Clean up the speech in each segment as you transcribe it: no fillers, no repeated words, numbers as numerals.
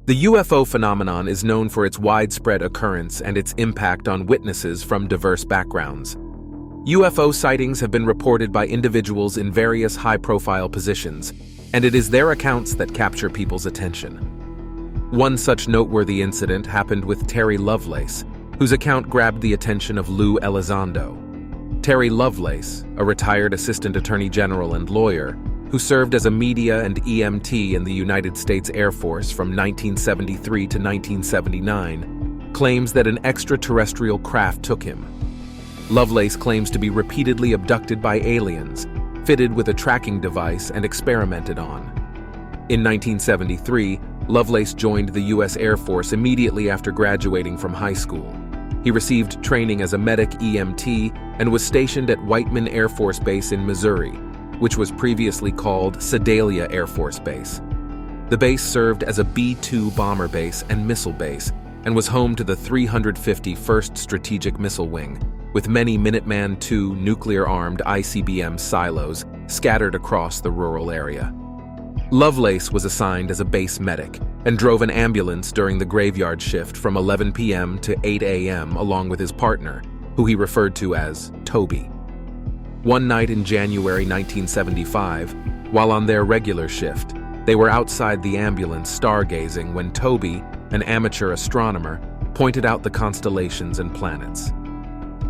The UFO phenomenon is known for its widespread occurrence and its impact on witnesses from diverse backgrounds. UFO sightings have been reported by individuals in various high-profile positions, and it is their accounts that capture people's attention. One such noteworthy incident happened with Terry Lovelace, whose account grabbed the attention of Lou Elizondo. Terry Lovelace, a retired assistant attorney general and lawyer, who served as a media and EMT in the United States Air Force from 1973 to 1979, claims that an extraterrestrial craft took him. Lovelace claims to be repeatedly abducted by aliens, fitted with a tracking device and experimented on. In 1973, Lovelace joined the U.S. Air Force immediately after graduating from high school. He received training as a medic EMT and was stationed at Whiteman Air Force Base in Missouri, which was previously called Sedalia Air Force Base. The base served as a B-2 bomber base and missile base and was home to the 351st Strategic Missile Wing, with many Minuteman II nuclear-armed ICBM silos scattered across the rural area. Lovelace was assigned as a base medic and drove an ambulance during the graveyard shift from 11 p.m. to 8 a.m. along with his partner, who he referred to as Toby. One night in January 1975, while on their regular shift, they were outside the ambulance stargazing when Toby, an amateur astronomer, pointed out the constellations and planets.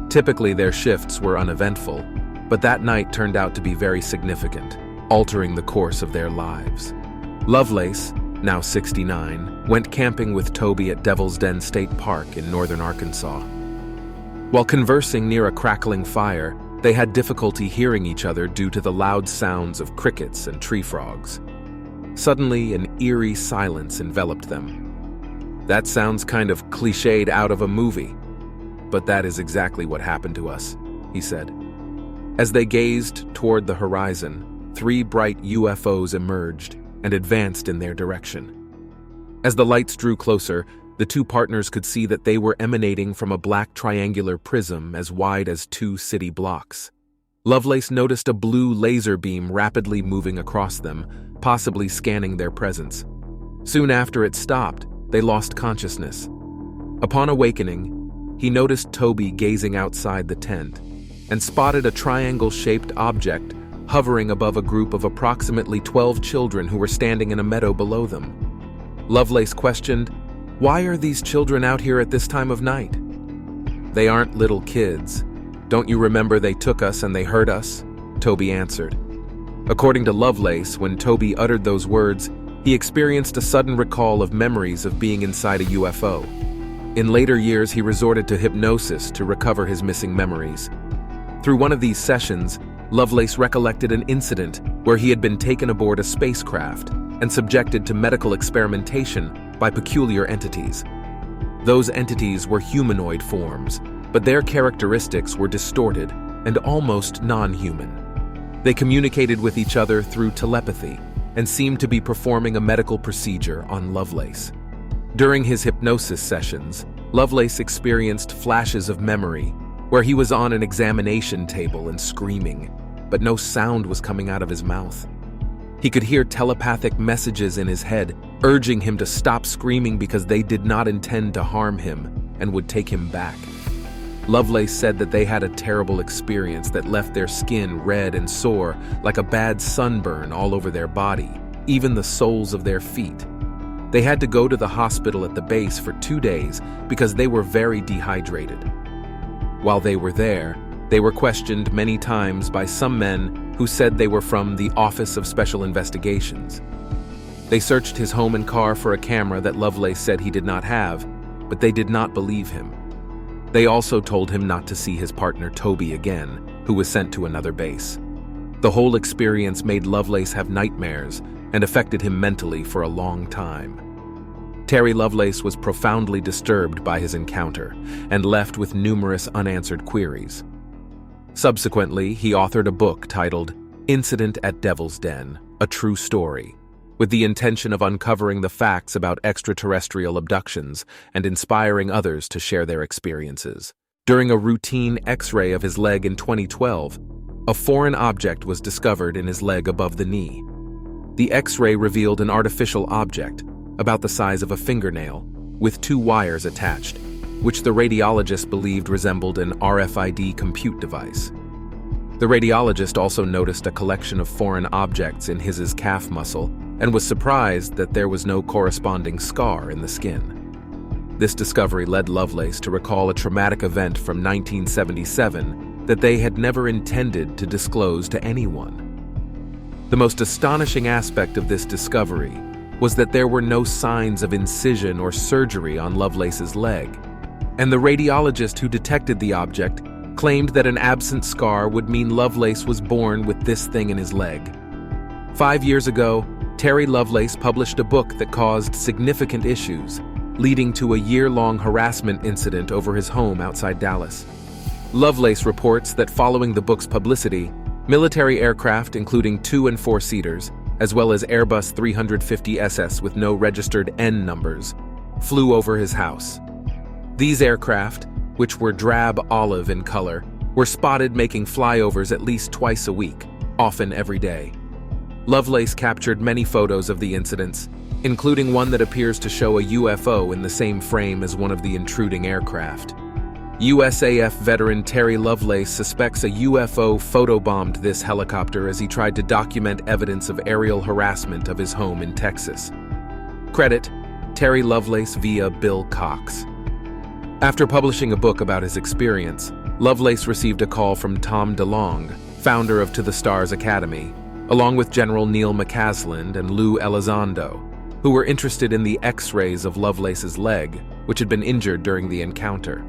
Typically, their shifts were uneventful, but that night turned out to be very significant, altering the course of their lives. Lovelace, now 69, went camping with Toby at Devil's Den State Park in northern Arkansas. While conversing near a crackling fire, they had difficulty hearing each other due to the loud sounds of crickets and tree frogs. Suddenly, an eerie silence enveloped them. That sounds kind of cliched out of a movie, but that is exactly what happened to us, he said. As they gazed toward the horizon, 3 bright UFOs emerged and advanced in their direction. As the lights drew closer, the two partners could see that they were emanating from a black triangular prism as wide as 2 city blocks. Lovelace noticed a blue laser beam rapidly moving across them, possibly scanning their presence. Soon after it stopped, they lost consciousness. Upon awakening, he noticed Toby gazing outside the tent and spotted a triangle-shaped object hovering above a group of approximately 12 children who were standing in a meadow below them. Lovelace questioned, "Why are these children out here at this time of night?" "They aren't little kids. Don't you remember they took us and they hurt us?" Toby answered. According to Lovelace, when Toby uttered those words, he experienced a sudden recall of memories of being inside a UFO. In later years, he resorted to hypnosis to recover his missing memories. Through one of these sessions, Lovelace recollected an incident where he had been taken aboard a spacecraft and subjected to medical experimentation by peculiar entities. Those entities were humanoid forms, but their characteristics were distorted and almost non-human. They communicated with each other through telepathy and seemed to be performing a medical procedure on Lovelace. During his hypnosis sessions, Lovelace experienced flashes of memory where he was on an examination table and screaming, but no sound was coming out of his mouth. He could hear telepathic messages in his head, urging him to stop screaming because they did not intend to harm him and would take him back. Lovelace said that they had a terrible experience that left their skin red and sore like a bad sunburn all over their body, even the soles of their feet. They had to go to the hospital at the base for 2 days because they were very dehydrated. While they were there, they were questioned many times by some men who said they were from the Office of Special Investigations. They searched his home and car for a camera that Lovelace said he did not have, but they did not believe him. They also told him not to see his partner Toby again, who was sent to another base. The whole experience made Lovelace have nightmares and affected him mentally for a long time. Terry Lovelace was profoundly disturbed by his encounter and left with numerous unanswered queries. Subsequently, he authored a book titled Incident at Devil's Den, A True Story, with the intention of uncovering the facts about extraterrestrial abductions and inspiring others to share their experiences. During a routine X-ray of his leg in 2012, a foreign object was discovered in his leg above the knee. The X-ray revealed an artificial object, about the size of a fingernail, with 2 wires attached, which the radiologist believed resembled an RFID compute device. The radiologist also noticed a collection of foreign objects in his calf muscle and was surprised that there was no corresponding scar in the skin. This discovery led Lovelace to recall a traumatic event from 1977 that they had never intended to disclose to anyone. The most astonishing aspect of this discovery was that there were no signs of incision or surgery on Lovelace's leg, and the radiologist who detected the object claimed that an absent scar would mean Lovelace was born with this thing in his leg. 5 years ago, Terry Lovelace published a book that caused significant issues, leading to a year-long harassment incident over his home outside Dallas. Lovelace reports that following the book's publicity, military aircraft, including 2- and 4-seaters, as well as Airbus 350 SS with no registered N numbers, flew over his house. These aircraft, which were drab olive in color, were spotted making flyovers at least twice a week, often every day. Lovelace captured many photos of the incidents, including one that appears to show a UFO in the same frame as one of the intruding aircraft. USAF veteran Terry Lovelace suspects a UFO photobombed this helicopter as he tried to document evidence of aerial harassment of his home in Texas. Credit: Terry Lovelace via Bill Cox. After publishing a book about his experience, Lovelace received a call from Tom DeLonge, founder of To the Stars Academy, along with General Neil McCasland and Lou Elizondo, who were interested in the X-rays of Lovelace's leg, which had been injured during the encounter.